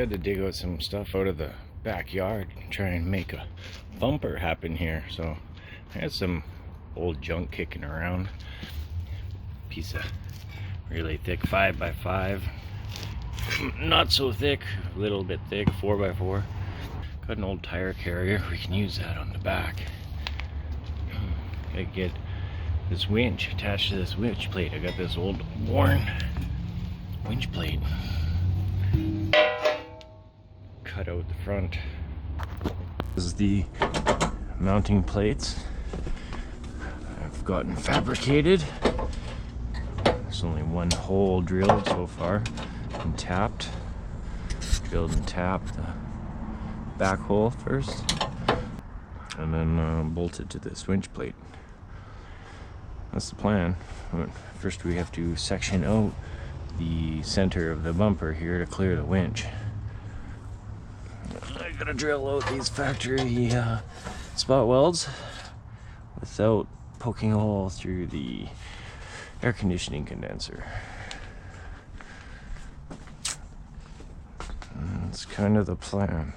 had to dig out some stuff out of the backyard and try and make a bumper happen here. So I had some old junk kicking around. Piece of really thick 5x5. Not so thick, a little bit thick, 4x4. Got an old tire carrier, we can use that on the back. Gotta get this winch attached to this winch plate. I got this old worn winch plate. Cut out the front. This is the mounting plates I've gotten fabricated. There's only one hole drilled so far and tapped. Drilled and tapped the back hole first, and then bolted to this winch plate. That's the plan. But first we have to section out the center of the bumper here to clear the winch. I gotta drill out these factory spot welds without poking a hole through the air conditioning condenser. That's kind of the plan.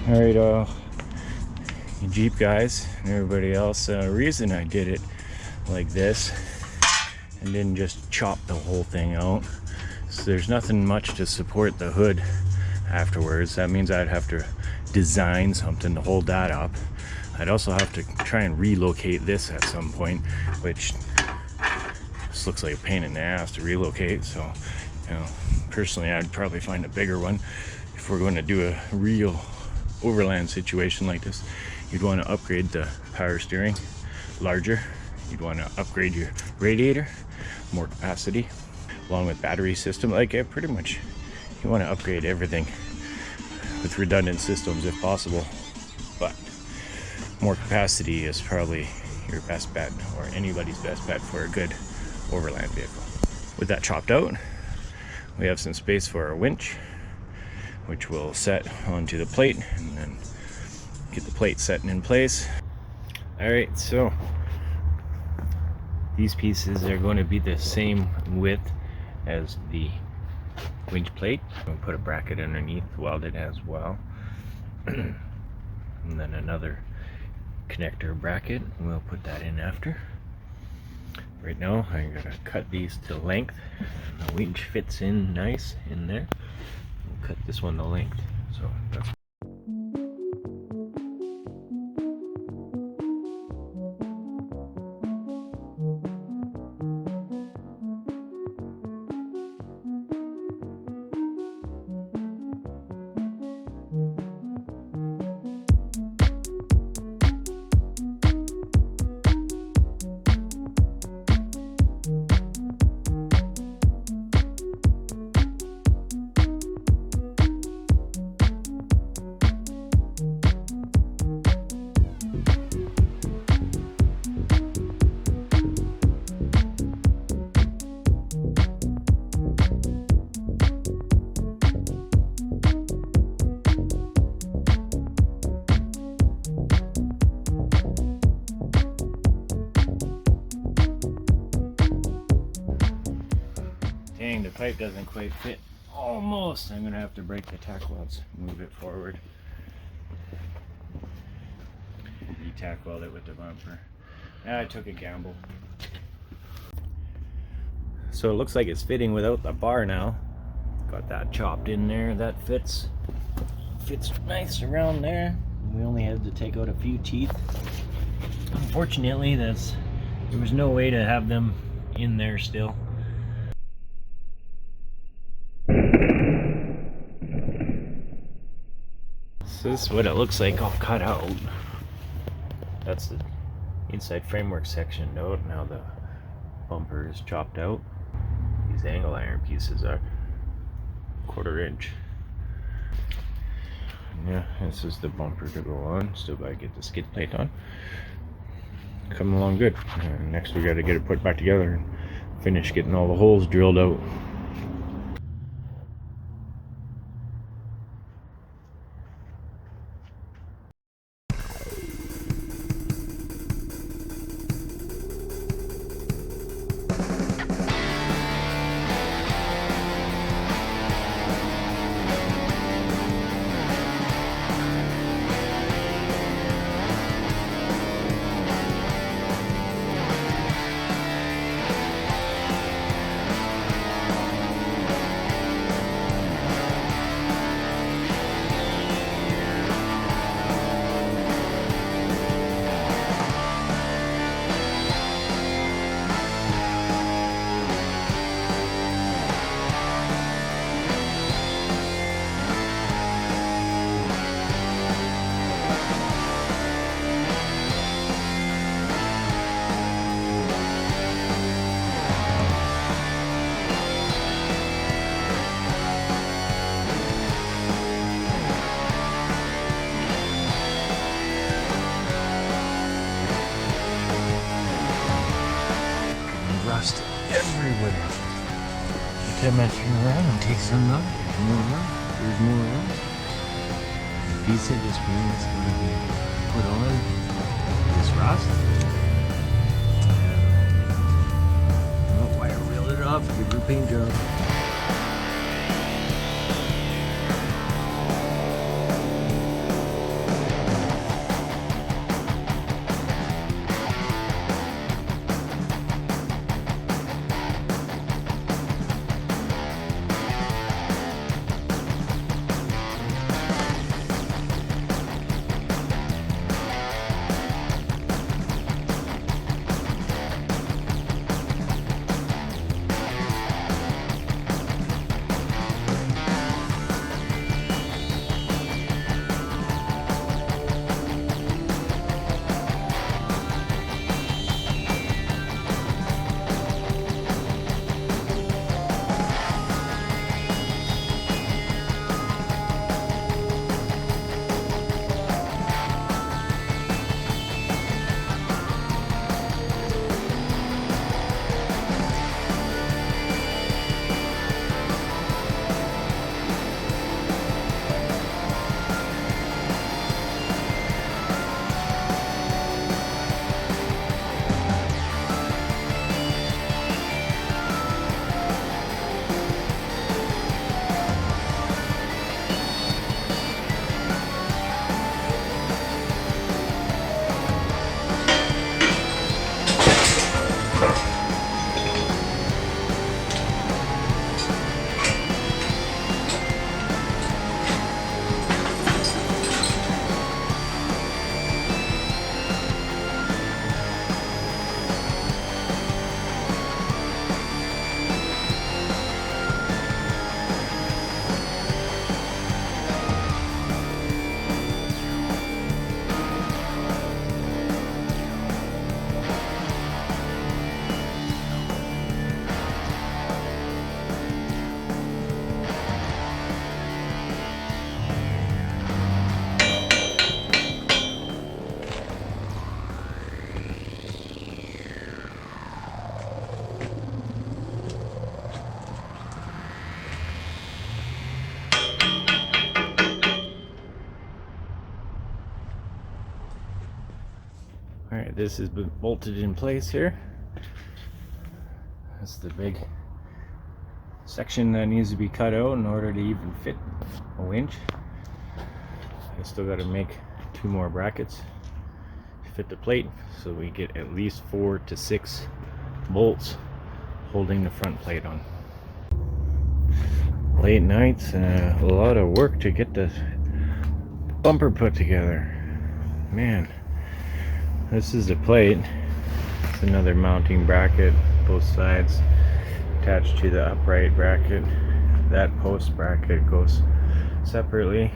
Alright, you Jeep guys and everybody else, reason I did it like this and didn't just chop the whole thing out, so there's nothing much to support the hood afterwards. That means I'd have to design something to hold that up. I'd also have to try and relocate this at some point, which this looks like a pain in the ass to relocate. So, you know, personally I'd probably find a bigger one if we're going to do a real overland situation like this, you'd want to upgrade the power steering larger. You'd want to upgrade your radiator, more capacity, along with battery system. Like pretty much, you want to upgrade everything with redundant systems if possible. But more capacity is probably your best bet, or anybody's best bet for a good overland vehicle. With that chopped out, we have some space for our winch, which will set onto the plate and then get the plate set in place. Alright, so these pieces are going to be the same width as the winch plate. We'll put a bracket underneath, welded as well. And then another connector bracket, we'll put that in after. Right now I'm gonna cut these to length. The winch fits in nice in there. We'll cut this one to length. So that's the pipe doesn't quite fit. Almost. I'm gonna have to break the tack welds, move it forward, de-tack weld it with the bumper. I took a gamble. So it looks like it's fitting without the bar now. Got that chopped in there. That fits nice around there. We only had to take out a few teeth. Unfortunately, there was no way to have them in there still. So this is what it looks like all cut out. That's the inside framework section out. Now the bumper is chopped out. These angle iron pieces are 1/4 inch. Yeah, this is the bumper to go on. Still gotta get the skid plate on. Coming along good. Next we gotta get it put back together and finish getting all the holes drilled out. Rust everywhere. Every time I turn around and take some out, there's more rust. There's more rust. The piece of this wheel is going to be put on this rust. Oh, why I reel it off? Give her a paint job. Alright, this has been bolted in place here. That's the big section that needs to be cut out in order to even fit a winch. I still got to make 2 more brackets to fit the plate, so we get at least 4 to 6 bolts holding the front plate on. Late nights and a lot of work to get the bumper put together. Man, this is the plate. It's another mounting bracket, both sides attached to the upright bracket. That post bracket goes separately.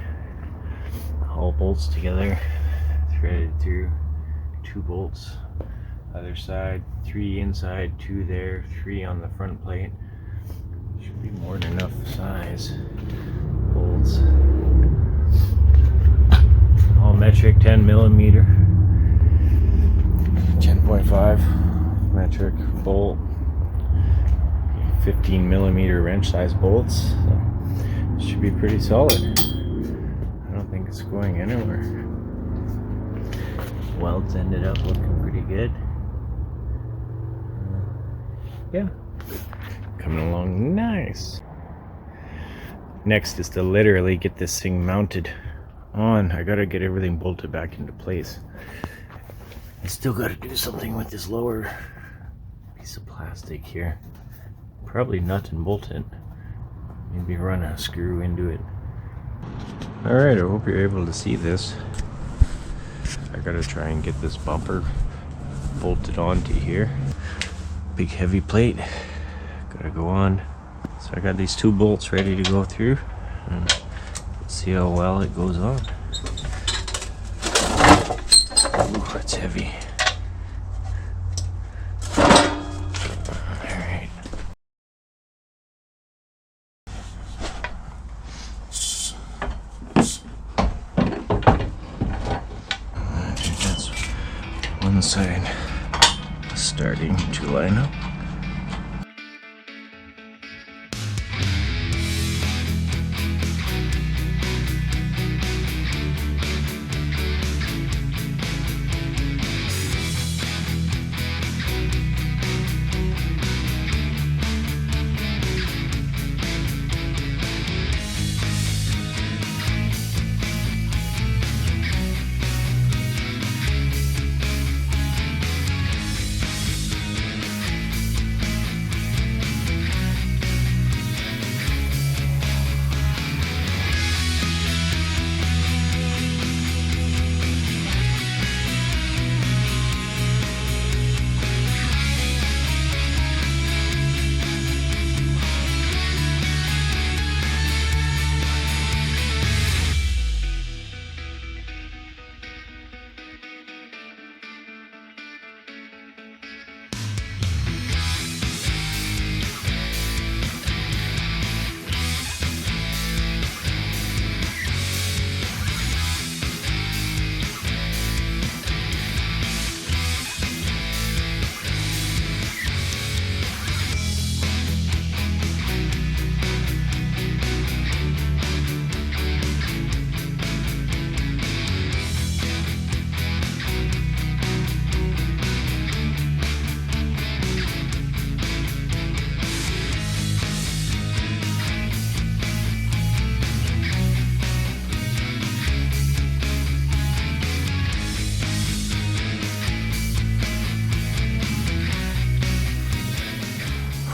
All bolts together, threaded through. 2 bolts other side, 3 inside, 2 there, 3 on the front plate. Should be more than enough size bolts. All metric, 10 millimeter, 10.5 metric bolt, 15 millimeter wrench size bolts. So should be pretty solid. I don't think it's going anywhere. Welds ended up looking pretty good. Yeah, coming along nice. Next is to literally get this thing mounted on. I gotta get everything bolted back into place. I still gotta do something with this lower piece of plastic here. Probably nut and bolt it. Maybe run a screw into it. Alright, I hope you're able to see this. I gotta try and get this bumper bolted onto here. Big heavy plate. Gotta go on. So I got these 2 bolts ready to go through. And see how well it goes on. Ooh, it's heavy. Alright. That's one side starting to line up.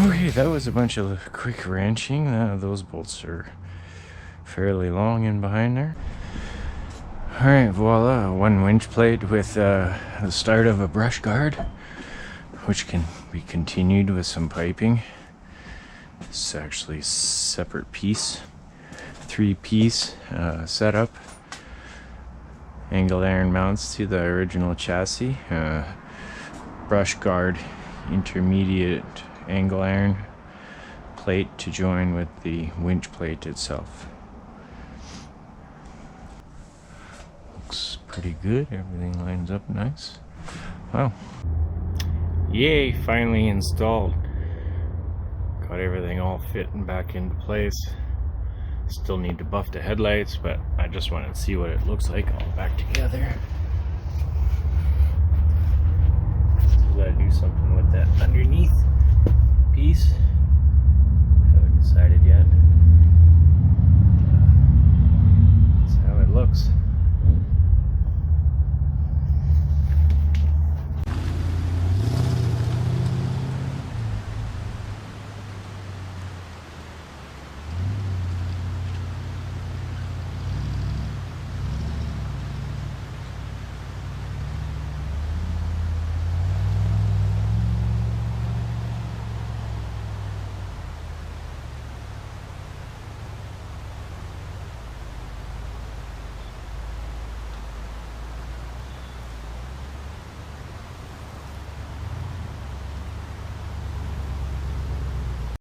Okay, that was a bunch of quick wrenching. Those bolts are fairly long in behind there. Alright, voila, 1 winch plate with the start of a brush guard, which can be continued with some piping. It's actually a separate piece, 3-piece setup. Angle iron mounts to the original chassis. Brush guard, intermediate angle iron plate to join with the winch plate itself. Looks pretty good. Everything lines up nice. Wow. Yay, finally installed. Got everything all fitting back into place. Still need to buff the headlights, but I just wanted to see what it looks like all back together. also got to do something with that underneath piece. Haven't decided yet.